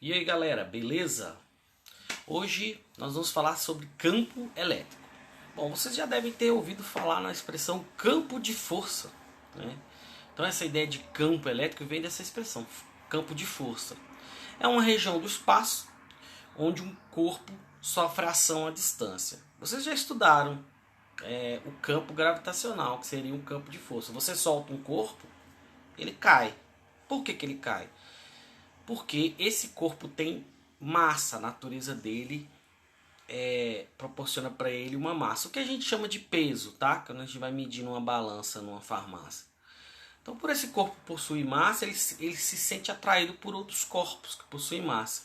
E aí galera, beleza? Hoje nós vamos falar sobre campo elétrico. Bom, vocês já devem ter ouvido falar na expressão campo de força, né? Então essa ideia de campo elétrico vem dessa expressão, campo de força. É uma região do espaço onde um corpo sofre ação à distância. Vocês já estudaram o campo gravitacional, que seria um campo de força. Você solta um corpo, ele cai. Por que ele cai? Porque esse corpo tem massa, a natureza dele proporciona para ele uma massa. O que a gente chama de peso, tá? Quando a gente vai medir numa balança, numa farmácia. Então, por esse corpo possuir massa, ele se sente atraído por outros corpos que possuem massa.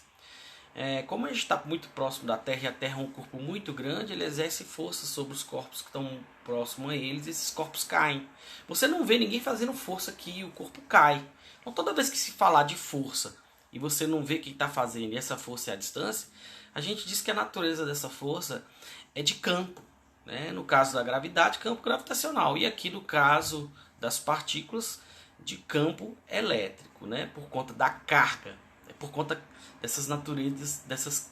Como a gente está muito próximo da Terra e a Terra é um corpo muito grande, ele exerce força sobre os corpos que estão próximos a eles e esses corpos caem. Você não vê ninguém fazendo força aqui e o corpo cai. Então, toda vez que se falar de força e você não vê quem está fazendo e essa força é a distância, a gente diz que a natureza dessa força é de campo. Né? No caso da gravidade, campo gravitacional. E aqui no caso das partículas, de campo elétrico, né? Por conta da carga. Por conta dessas naturezas,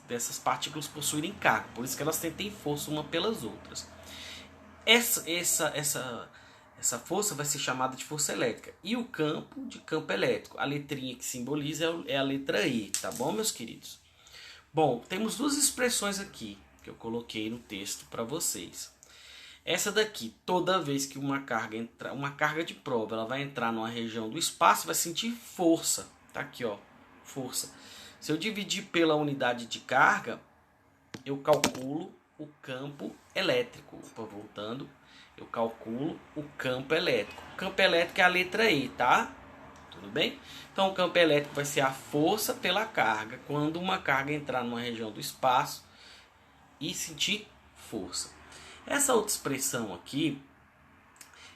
dessas partículas possuírem carga. Por isso que elas têm força uma pelas outras. Essa força vai ser chamada de força elétrica. E o campo de campo elétrico. A letrinha que simboliza é a letra E, tá bom, meus queridos? Bom, temos duas expressões aqui que eu coloquei no texto para vocês. Essa daqui, toda vez que uma carga de prova, ela vai entrar numa região do espaço, vai sentir força. Tá aqui, ó, força. Se eu dividir pela unidade de carga, eu calculo o campo elétrico. Opa, voltando, eu calculo o campo elétrico. O campo elétrico é a letra E, tá? Tudo bem? Então o campo elétrico vai ser a força pela carga, quando uma carga entrar numa região do espaço e sentir força. Essa outra expressão aqui,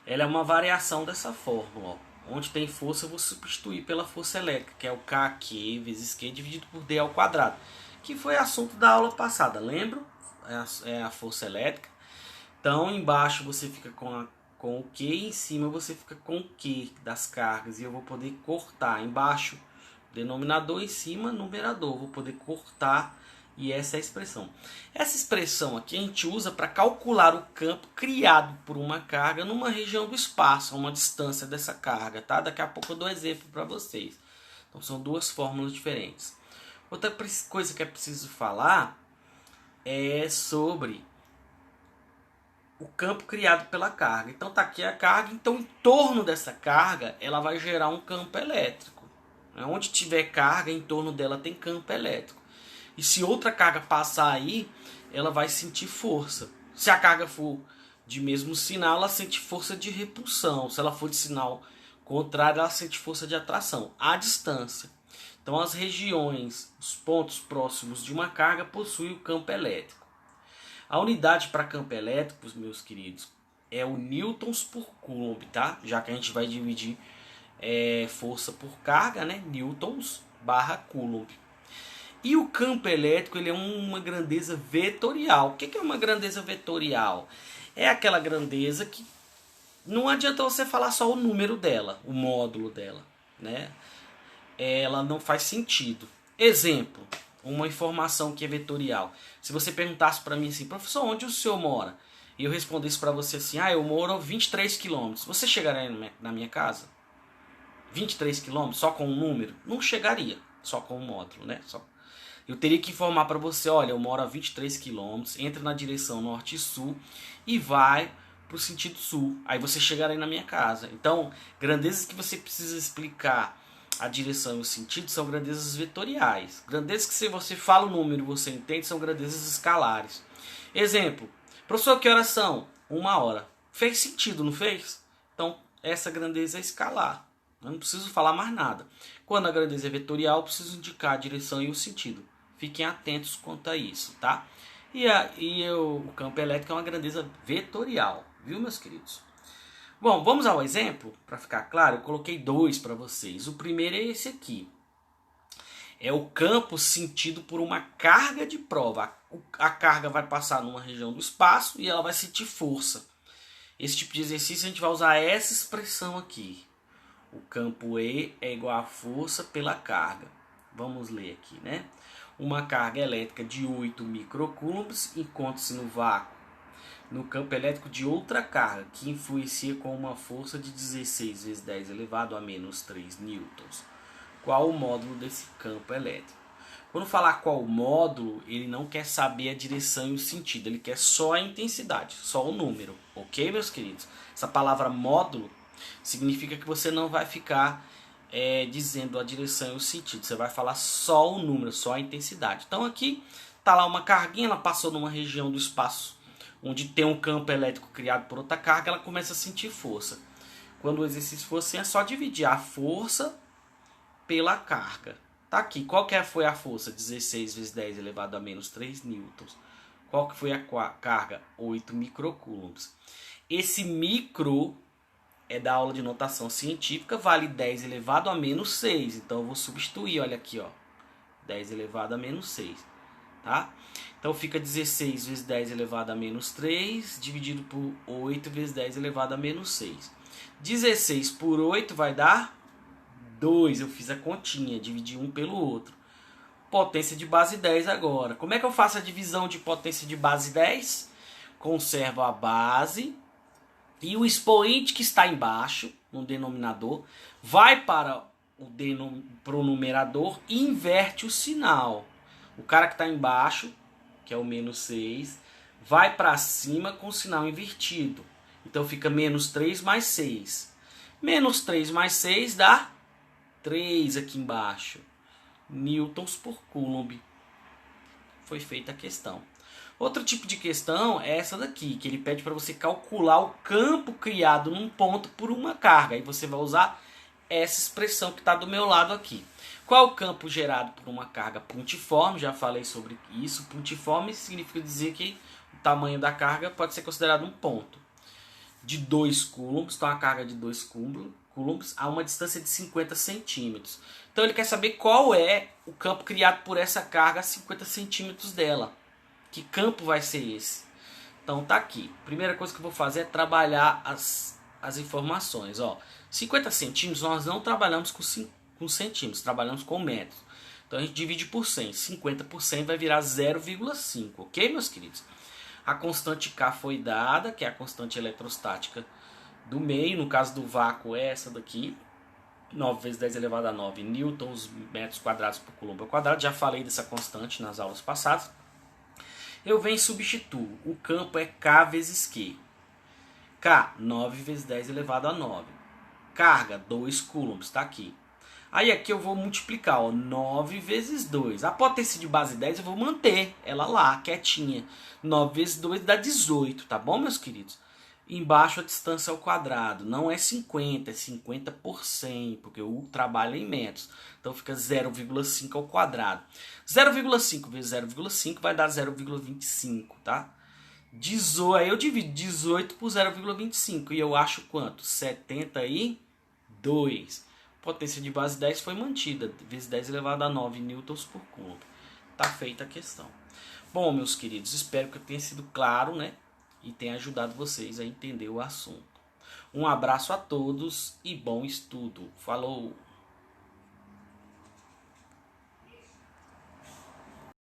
ela é uma variação dessa fórmula, ó. Onde tem força, eu vou substituir pela força elétrica, que é o Kq vezes Q dividido por D ao quadrado, que foi assunto da aula passada, lembra? É a força elétrica. Então, embaixo você fica com o Q, em cima você fica com o Q das cargas, e eu vou poder cortar. Embaixo, denominador, em cima, numerador. Vou poder cortar, e essa é a expressão. Essa expressão aqui a gente usa para calcular o campo criado por uma carga numa região do espaço, a uma distância dessa carga, tá? Daqui a pouco eu dou exemplo para vocês. Então, são duas fórmulas diferentes. Outra coisa que é preciso falar é sobre o campo criado pela carga. Então tá aqui a carga, então em torno dessa carga ela vai gerar um campo elétrico. Onde tiver carga, em torno dela tem campo elétrico. E se outra carga passar aí, ela vai sentir força. Se a carga for de mesmo sinal, ela sente força de repulsão. Se ela for de sinal contrário, ela sente força de atração à distância. Então as regiões, os pontos próximos de uma carga possuem o campo elétrico. A unidade para campo elétrico, meus queridos, é o newtons por coulomb, tá? Já que a gente vai dividir força por carga, né? Newtons barra coulomb. E o campo elétrico, ele é uma grandeza vetorial. O que é uma grandeza vetorial? É aquela grandeza que não adianta você falar só o número dela, o módulo dela, né? Ela não faz sentido. Exemplo, uma informação que é vetorial. Se você perguntasse para mim assim, professor, onde o senhor mora? E eu respondesse para você assim, eu moro a 23 quilômetros. Você chegaria na minha casa? 23 quilômetros só com um número? Não chegaria, só com um módulo, né? Eu teria que informar para você, olha, eu moro a 23 quilômetros, entra na direção norte e sul e vai para o sentido sul. Aí você chegará na minha casa. Então, grandezas que você precisa explicar a direção e o sentido são grandezas vetoriais. Grandezas que se você fala o número e você entende são grandezas escalares. Exemplo, professor, que horas são? 1h. Fez sentido, não fez? Então, essa grandeza é escalar. Eu não preciso falar mais nada. Quando a grandeza é vetorial, eu preciso indicar a direção e o sentido. Fiquem atentos quanto a isso, tá? O campo elétrico é uma grandeza vetorial, viu, meus queridos? Bom, vamos ao exemplo, para ficar claro, eu coloquei dois para vocês. O primeiro é esse aqui. É o campo sentido por uma carga de prova. A carga vai passar numa região do espaço e ela vai sentir força. Esse tipo de exercício a gente vai usar essa expressão aqui. O campo E é igual a força pela carga. Vamos ler aqui, né? Uma carga elétrica de 8 microcoulombs encontra-se no vácuo, no campo elétrico de outra carga, que influencia com uma força de 16 vezes 10 elevado a menos 3 newtons. Qual o módulo desse campo elétrico? Quando falar qual o módulo, ele não quer saber a direção e o sentido, ele quer só a intensidade, só o número, ok, meus queridos? Essa palavra módulo significa que você não vai ficar dizendo a direção e o sentido, você vai falar só o número, só a intensidade. Então aqui está lá uma carguinha, ela passou numa região do espaço onde tem um campo elétrico criado por outra carga, ela começa a sentir força. Quando o exercício for assim, é só dividir a força pela carga. Tá aqui, qual que foi a força? 16 vezes 10 elevado a menos 3 newtons. Qual que foi a carga? 8 microcoulombs. Esse micro é da aula de notação científica, vale 10 elevado a menos 6. Então eu vou substituir, olha aqui, ó, 10 elevado a menos 6. Tá? Então fica 16 vezes 10 elevado a menos 3, dividido por 8 vezes 10 elevado a menos 6. 16 por 8 vai dar 2, eu fiz a continha, dividi um pelo outro. Potência de base 10 agora. Como é que eu faço a divisão de potência de base 10? Conservo a base e o expoente que está embaixo, no denominador, vai para o numerador e inverte o sinal. O cara que está embaixo, que é o menos 6, vai para cima com o sinal invertido. Então fica menos 3 mais 6. Menos 3 mais 6 dá 3 aqui embaixo. Newtons por coulomb. Foi feita a questão. Outro tipo de questão é essa daqui, que ele pede para você calcular o campo criado num ponto por uma carga. Aí você vai usar essa expressão que está do meu lado aqui. Qual é o campo gerado por uma carga pontiforme? Já falei sobre isso. Pontiforme significa dizer que o tamanho da carga pode ser considerado um ponto. De 2 coulombs, então a carga de 2 coulombs a uma distância de 50 centímetros. Então ele quer saber qual é o campo criado por essa carga a 50 centímetros dela. Que campo vai ser esse? Então tá aqui. Primeira coisa que eu vou fazer é trabalhar as informações. Ó, 50 centímetros nós não trabalhamos com centímetros, trabalhamos com metros. Então a gente divide por 100. 50 por 100 vai virar 0,5. Ok, meus queridos? A constante K foi dada, que é a constante eletrostática do meio. No caso do vácuo é essa daqui. 9 vezes 10 elevado a 9 newtons metros quadrados por coulomb ao quadrado. Já falei dessa constante nas aulas passadas. Eu venho e substituo. O campo é K vezes Q. K, 9 vezes 10 elevado a 9. Carga, 2 coulombs, está aqui. Aí aqui eu vou multiplicar, ó, 9 vezes 2. A potência de base 10 eu vou manter ela lá, quietinha. 9 vezes 2 dá 18, tá bom, meus queridos? Embaixo a distância ao quadrado. Não é 50, é 50 por 100, porque eu trabalho em metros. Então fica 0,5 ao quadrado. 0,5 vezes 0,5 vai dar 0,25, tá? Aí eu divido 18 por 0,25 e eu acho quanto? 72. Potência de base 10 foi mantida, vezes 10 elevado a 9 newtons por coulomb. Tá feita a questão. Bom, meus queridos, espero que eu tenha sido claro, né? E tenha ajudado vocês a entender o assunto. Um abraço a todos e bom estudo. Falou!